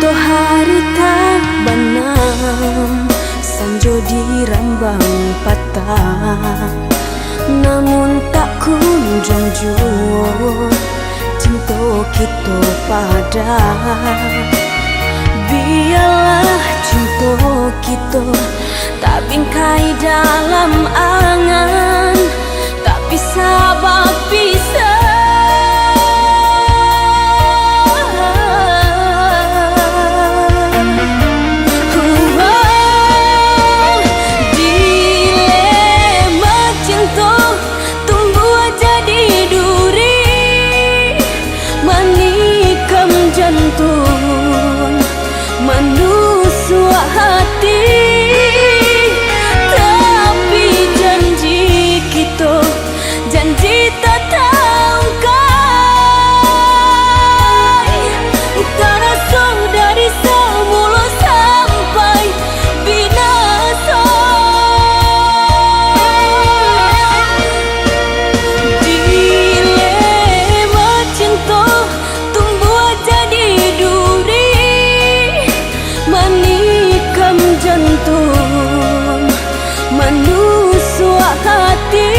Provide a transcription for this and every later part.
Matahari tak benam, sanjo di rambang patah, namun tak kunjung jua cinta kita pada. Biarlah cinta kita tak bingkai dalam angan, tak bisa berpisah. Menusuk hati, tapi janji kita, janji tak tangkai. Tak rasa dari semula sampai binasa. Dilema cinta tumbuh jadi duri, menikam jantung, menusuk hati,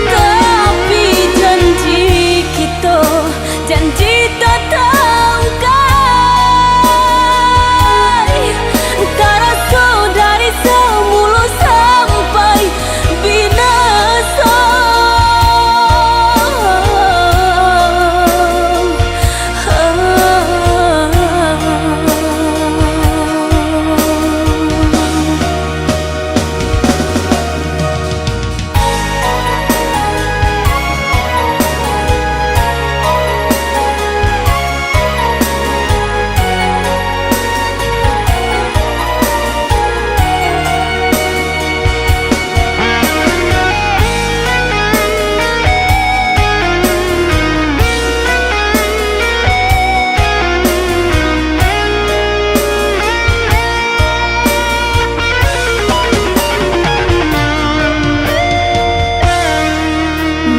tapi janji kita, janji tak tangkai. Tak rasa dari semula sampai binasa.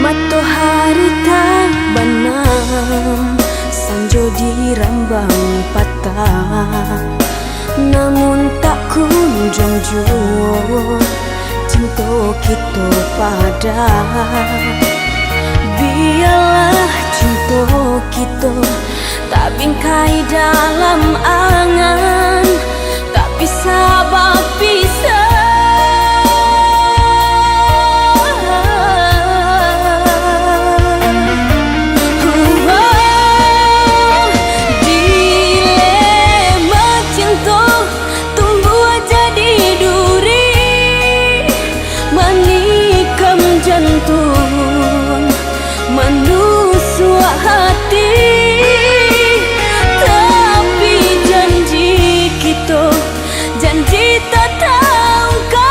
Matahari tak benam, sanjo di rambang patah, namun tak kunjung jua cinta kita pada. Biarlah cinta kita tak bingkai dalam angan, tak bisa berpisah. Menusuk hati, tapi janji kita, janji tak tangkai.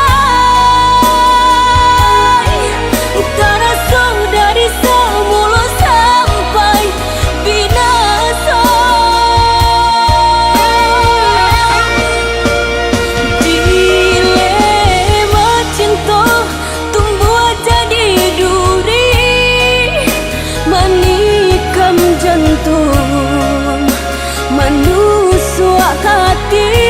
Tak rasa dari semula sampai binasa. Dilema cinta tumbuh jadi duri, menikam jantung, menusuk hati.